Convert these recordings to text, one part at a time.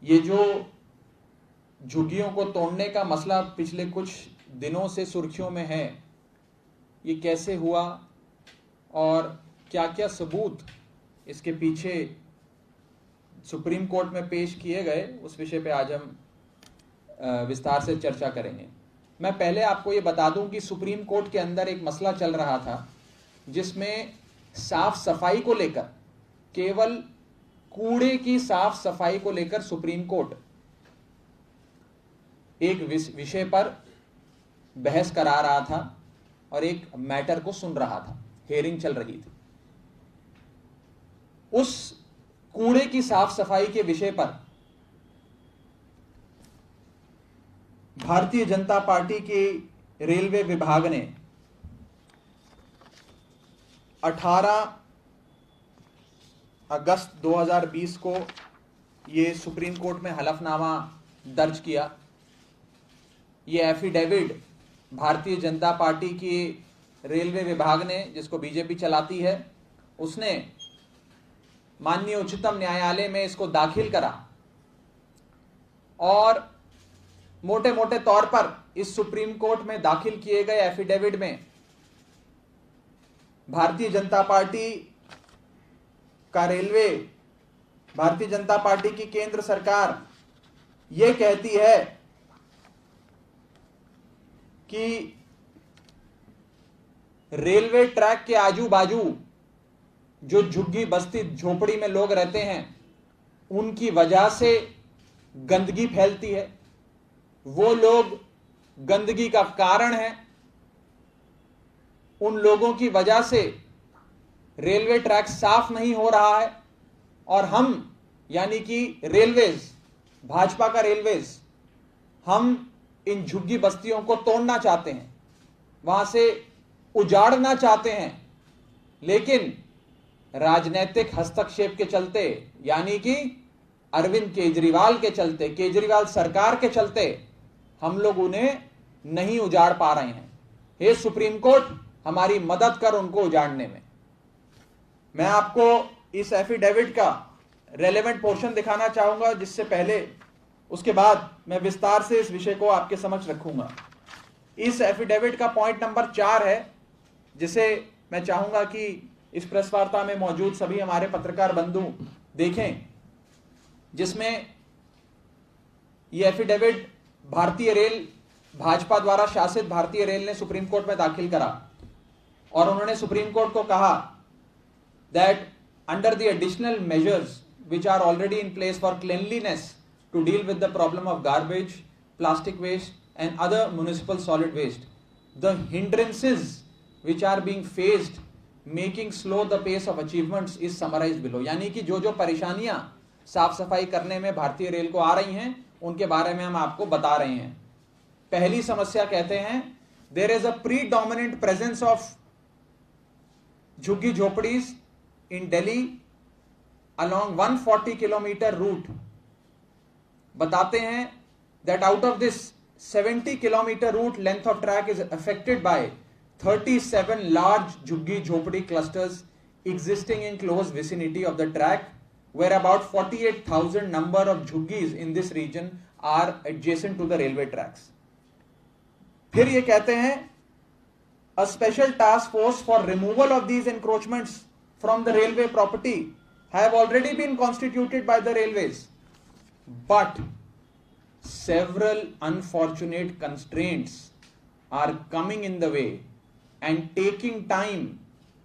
ये जो झुग्गियों को तोड़ने का मसला पिछले कुछ दिनों से सुर्खियों में है, ये कैसे हुआ और क्या क्या सबूत इसके पीछे सुप्रीम कोर्ट में पेश किए गए, उस विषय पे आज हम विस्तार से चर्चा करेंगे। मैं पहले आपको ये बता दूं कि सुप्रीम कोर्ट के अंदर एक मसला चल रहा था जिसमें साफ सफाई को लेकर, केवल कूड़े की साफ सफाई को लेकर सुप्रीम कोर्ट एक विषय पर बहस करा रहा था और एक मैटर को सुन रहा था, हेयरिंग चल रही थी। उस कूड़े की साफ सफाई के विषय पर भारतीय जनता पार्टी के रेलवे विभाग ने 18 अगस्त 2020 को ये सुप्रीम कोर्ट में हलफनामा दर्ज किया। ये एफिडेविट भारतीय जनता पार्टी की रेलवे विभाग ने, जिसको बीजेपी चलाती है, उसने माननीय उच्चतम न्यायालय में इसको दाखिल करा और मोटे मोटे तौर पर इस सुप्रीम कोर्ट में दाखिल किए गए एफिडेविट में भारतीय जनता पार्टी का रेलवे, भारतीय जनता पार्टी की केंद्र सरकार यह कहती है कि रेलवे ट्रैक के आजू बाजू जो झुग्गी बस्ती झोपड़ी में लोग रहते हैं, उनकी वजह से गंदगी फैलती है, वो लोग गंदगी का कारण है, उन लोगों की वजह से रेलवे ट्रैक साफ नहीं हो रहा है और हम यानी कि रेलवेज, भाजपा का रेलवेज, हम इन झुग्गी बस्तियों को तोड़ना चाहते हैं, वहां से उजाड़ना चाहते हैं, लेकिन राजनीतिक हस्तक्षेप के चलते, यानी कि अरविंद केजरीवाल के चलते, केजरीवाल सरकार के चलते हम लोग उन्हें नहीं उजाड़ पा रहे हैं। हे सुप्रीम कोर्ट, हमारी मदद कर उनको उजाड़ने में। मैं आपको इस एफिडेविट का रेलेवेंट पोर्शन दिखाना चाहूंगा, जिससे पहले उसके बाद मैं विस्तार से इस विषय को आपके समक्ष रखूंगा। इस एफिडेविट का पॉइंट नंबर 4 है, जिसे मैं चाहूंगा कि इस प्रेस वार्ता में मौजूद सभी हमारे पत्रकार बंधु देखें, जिसमें यह एफिडेविट भारतीय रेल, भाजपा द्वारा शासित भारतीय रेल ने सुप्रीम कोर्ट में दाखिल करा और उन्होंने सुप्रीम कोर्ट को कहा that under the additional measures which are already in place for cleanliness to deal with the problem of garbage, plastic waste and other municipal solid waste, the hindrances which are being faced making slow the pace of achievements is summarized below। यानी कि जो जो परेशानियां साफ सफाई करने में भारतीय रेल को आ रही हैं, उनके बारे में हम आपको बता रहे हैं। पहली समस्या कहते हैं, there is a predominant presence of झुग्गी झोपड़ीज in Delhi along 140 kilometer route। बताते हैं that out of this 70 kilometer route length of track is affected by 37 large झुग्गी झोपड़ी clusters existing in close vicinity of the track, where about 48,000 number of झुग्गीज in this region are adjacent to the railway tracks। फिर ये कहते हैं a special task force for removal of these encroachments from the railway property have already been constituted by the railways, but several unfortunate constraints are coming in the way and taking time,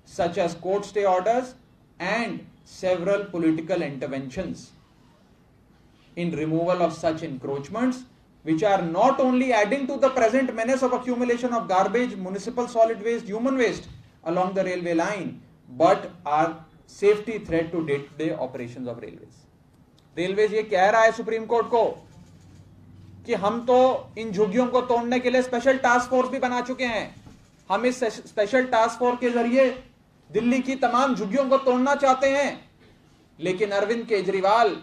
such as court stay orders and several political interventions in removal of such encroachments, which are not only adding to the present menace of accumulation of garbage, municipal solid waste, human waste along the railway line, but are safety threat to day to day operations of railways ये कह रहा है supreme court को कि हम तो इन झुग्गियों को तोड़ने के लिए स्पेशल टास्क फोर्स भी बना चुके हैं, हम इस स्पेशल टास्क फोर्स के जरिए दिल्ली की तमाम झुग्गियों को तोड़ना चाहते हैं, लेकिन अरविंद केजरीवाल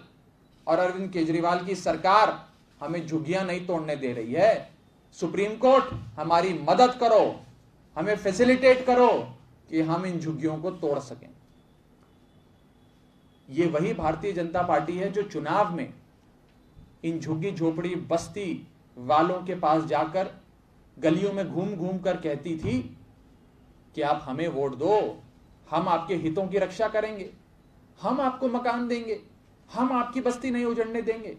और अरविंद केजरीवाल की सरकार हमें झुग्गियां नहीं तोड़ने दे रही है। सुप्रीम कोर्ट, हमारी मदद करो, हमें फैसिलिटेट करो कि हम इन झुग्गियों को तोड़ सकें। ये वही भारतीय जनता पार्टी है जो चुनाव में इन झुग्गी झोपड़ी बस्ती वालों के पास जाकर गलियों में घूम घूम कर कहती थी कि आप हमें वोट दो, हम आपके हितों की रक्षा करेंगे, हम आपको मकान देंगे, हम आपकी बस्ती नहीं उजड़ने देंगे।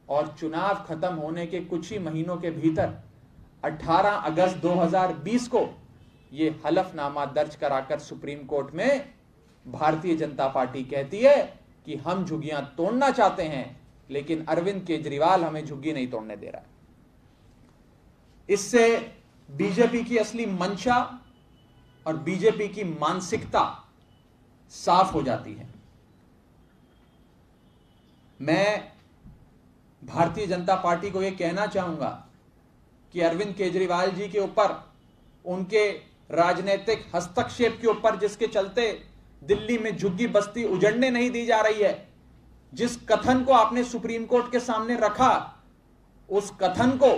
और चुनाव खत्म होने के कुछ ही महीनों के भीतर 18 अगस्त 2020 को यह हलफनामा दर्ज कराकर सुप्रीम कोर्ट में भारतीय जनता पार्टी कहती है कि हम झुग्गियां तोड़ना चाहते हैं, लेकिन अरविंद केजरीवाल हमें झुग्गी नहीं तोड़ने दे रहा है। इससे बीजेपी की असली मंशा और बीजेपी की मानसिकता साफ हो जाती है। मैं भारतीय जनता पार्टी को यह कहना चाहूंगा कि अरविंद केजरीवाल जी के ऊपर, उनके राजनीतिक हस्तक्षेप के ऊपर, जिसके चलते दिल्ली में झुग्गी बस्ती उजड़ने नहीं दी जा रही है, जिस कथन को आपने सुप्रीम कोर्ट के सामने रखा, उस कथन को,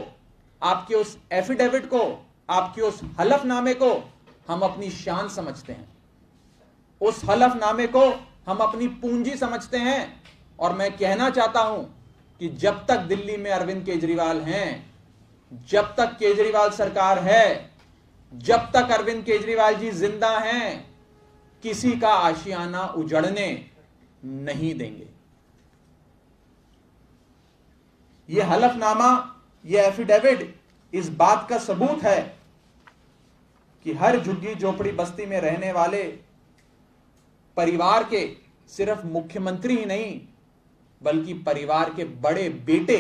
आपके उस एफिडेविट को, आपके उस हलफनामे को हम अपनी शान समझते हैं, उस हलफनामे को हम अपनी पूंजी समझते हैं। और मैं कहना चाहता हूं कि जब तक दिल्ली में अरविंद केजरीवाल हैं, जब तक केजरीवाल सरकार है, जब तक अरविंद केजरीवाल जी जिंदा हैं, किसी का आशियाना उजड़ने नहीं देंगे। यह हलफनामा, यह एफिडेविट इस बात का सबूत है कि हर झुग्गी झोपड़ी बस्ती में रहने वाले परिवार के सिर्फ मुख्यमंत्री ही नहीं, बल्कि परिवार के बड़े बेटे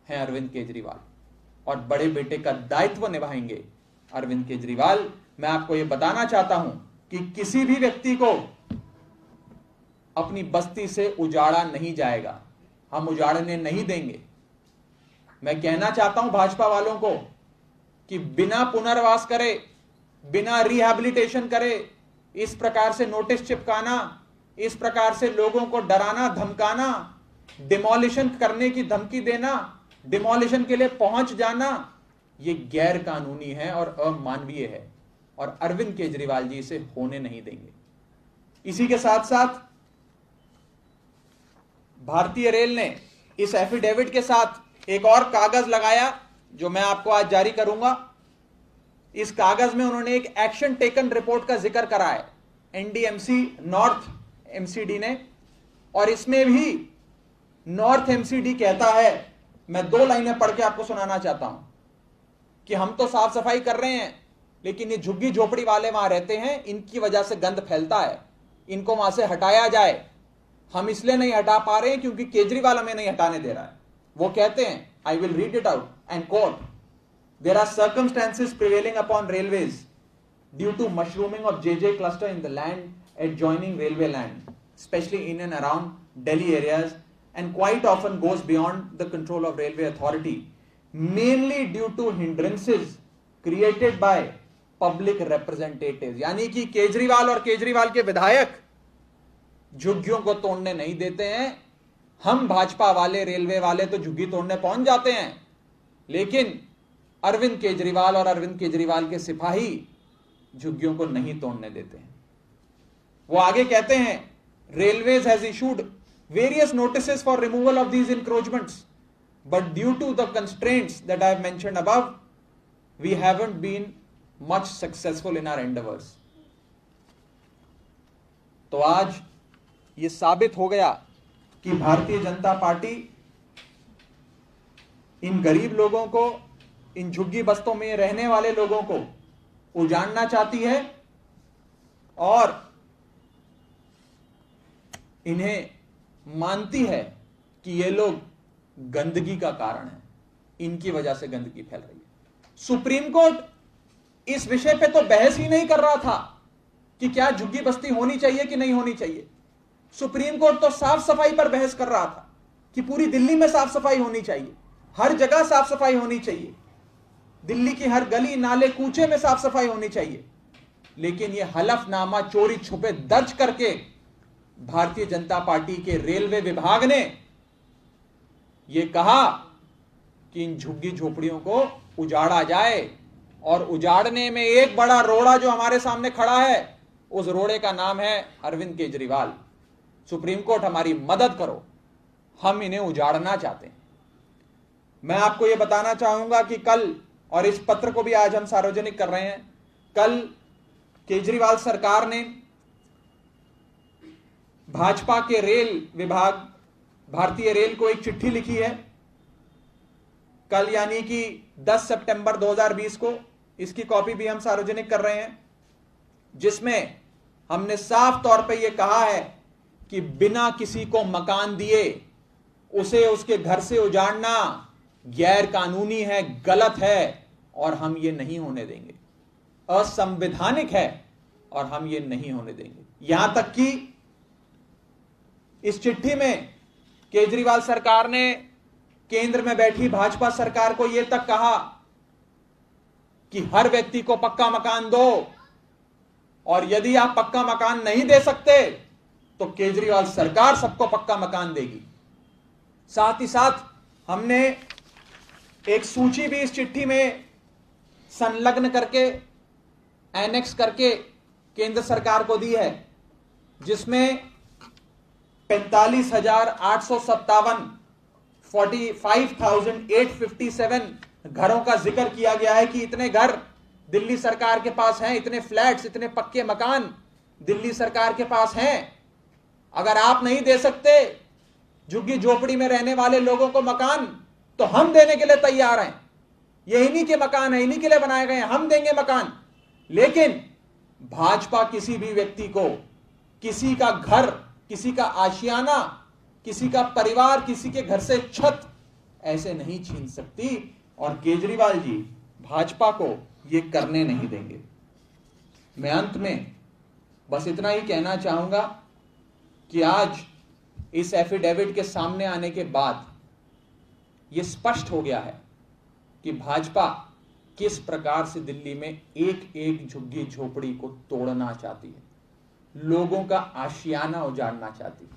हैं अरविंद केजरीवाल, और बड़े बेटे का दायित्व निभाएंगे अरविंद केजरीवाल। मैं आपको यह बताना चाहता हूं कि किसी भी व्यक्ति को अपनी बस्ती से उजाड़ा नहीं जाएगा, हम उजाड़ने नहीं देंगे। मैं कहना चाहता हूं भाजपा वालों को कि बिना पुनर्वास करे, बिना रिहैबिलिटेशन करे, इस प्रकार से नोटिस चिपकाना, इस प्रकार से लोगों को डराना धमकाना, डिमोलिशन करने की धमकी देना, डिमोलिशन के लिए पहुंच जाना, यह गैर कानूनी है और अमानवीय है, और अरविंद केजरीवाल जी इसे होने नहीं देंगे। इसी के साथ साथ भारतीय रेल ने इस एफिडेविट के साथ एक और कागज लगाया, जो मैं आपको आज जारी करूंगा। इस कागज में उन्होंने एक एक्शन टेकन रिपोर्ट का जिक्र करा है, एनडीएमसी नॉर्थ एमसीडी ने, और इसमें भी नॉर्थ एमसीडी कहता है, मैं 2 लाइनें पढ़ के आपको सुनाना चाहता हूं, कि हम तो साफ सफाई कर रहे हैं, लेकिन ये झुग्गी झोपड़ी वाले वहां रहते हैं, इनकी वजह से गंद फैलता है, इनको वहां से हटाया जाए। हम इसलिए नहीं हटा पा रहे हैं क्योंकि केजरीवाल हमें नहीं हटाने दे रहा है। वो कहते हैं, I will read it out and quote, there are circumstances prevailing upon railways due to mushrooming of JJ cluster in the land adjoining railway land, especially in and around Delhi areas, and quite often goes beyond the control of railway authority, mainly due to hindrances created by public representatives। यानी कि केजरीवाल और केजरीवाल के विधायक झुग्गियों को तोड़ने नहीं देते हैं। हम भाजपा वाले, रेलवे वाले तो झुग्गी तोड़ने पहुंच जाते हैं, लेकिन अरविंद केजरीवाल और अरविंद केजरीवाल के सिपाही झुग्गियों को नहीं तोड़ने देते हैं। वो आगे कहते हैं, railways has issued various notices for removal of these encroachments, but due to the constraints that I have mentioned above, we haven't been much successful in our endeavours. तो आज ये साबित हो गया कि भारतीय जनता पार्टी इन गरीब लोगों को, इन झुग्गी बस्तों में रहने वाले लोगों को उजाड़ना चाहती है, और इन्हें मानती है कि ये लोग गंदगी का कारण है, इनकी वजह से गंदगी फैल रही है। सुप्रीम कोर्ट इस विषय पे तो बहस ही नहीं कर रहा था कि क्या झुग्गी बस्ती होनी चाहिए कि नहीं होनी चाहिए। सुप्रीम कोर्ट तो साफ सफाई पर बहस कर रहा था कि पूरी दिल्ली में साफ सफाई होनी चाहिए, हर जगह साफ सफाई होनी चाहिए, दिल्ली की हर गली नाले कूचे में साफ सफाई होनी चाहिए। लेकिन यह हलफनामा चोरी छुपे दर्ज करके भारतीय जनता पार्टी के रेलवे विभाग ने यह कहा कि इन झुग्गी झोपड़ियों को उजाड़ा जाए, और उजाड़ने में एक बड़ा रोड़ा जो हमारे सामने खड़ा है, उस रोड़े का नाम है अरविंद केजरीवाल। सुप्रीम कोर्ट हमारी मदद करो, हम इन्हें उजाड़ना चाहते हैं। मैं आपको यह बताना चाहूंगा कि कल, और इस पत्र को भी आज हम सार्वजनिक कर रहे हैं, कल केजरीवाल सरकार ने भाजपा के रेल विभाग, भारतीय रेल को एक चिट्ठी लिखी है। कल यानी कि 10 सितंबर 2020 को इसकी कॉपी भी हम सार्वजनिक कर रहे हैं, जिसमें हमने साफ तौर पे यह कहा है कि बिना किसी को मकान दिए उसे उसके घर से उजाड़ना गैर कानूनी है, गलत है, और हम ये नहीं होने देंगे। असंवैधानिक है और हम ये नहीं होने देंगे। यहां तक कि इस चिट्ठी में केजरीवाल सरकार ने केंद्र में बैठी भाजपा सरकार को यह तक कहा कि हर व्यक्ति को पक्का मकान दो, और यदि आप पक्का मकान नहीं दे सकते तो केजरीवाल सरकार सबको पक्का मकान देगी। साथ ही साथ हमने एक सूची भी इस चिट्ठी में संलग्न करके, एनेक्स करके केंद्र सरकार को दी है, जिसमें 45,857 45,857 घरों का जिक्र किया गया है कि इतने घर दिल्ली सरकार के पास हैं, इतने फ्लैट्स, इतने पक्के मकान दिल्ली सरकार के पास हैं। अगर आप नहीं दे सकते झुग्गी झोपड़ी में रहने वाले लोगों को मकान, तो हम देने के लिए तैयार हैं। ये इन्हीं के मकान है, इन्हीं के लिए बनाए गए हैं, हम देंगे मकान। लेकिन भाजपा किसी भी व्यक्ति को किसी का घर, किसी का आशियाना, किसी का परिवार, किसी के घर से छत ऐसे नहीं छीन सकती, और केजरीवाल जी भाजपा को ये करने नहीं देंगे। मैं अंत में बस इतना ही कहना चाहूंगा कि आज इस एफिडेविट के सामने आने के बाद यह स्पष्ट हो गया है कि भाजपा किस प्रकार से दिल्ली में एक एक झुग्गी झोपड़ी को तोड़ना चाहती है, लोगों का आशियाना उजाड़ना चाहती है,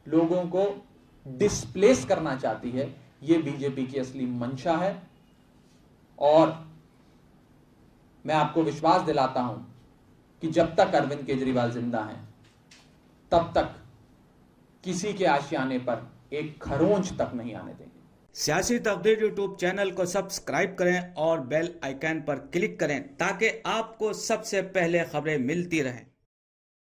लोगों को डिस्प्लेस करना चाहती है। यह बीजेपी की असली मंशा है, और मैं आपको विश्वास दिलाता हूं कि जब तक अरविंद केजरीवाल जिंदा हैं, तब तक किसी के आशियाने पर एक खरोंच तक नहीं आने देंगे। सियासी तकदीर यूट्यूब चैनल को सब्सक्राइब करें और बेल आइकन पर क्लिक करें ताकि आपको सबसे पहले खबरें मिलती रहें।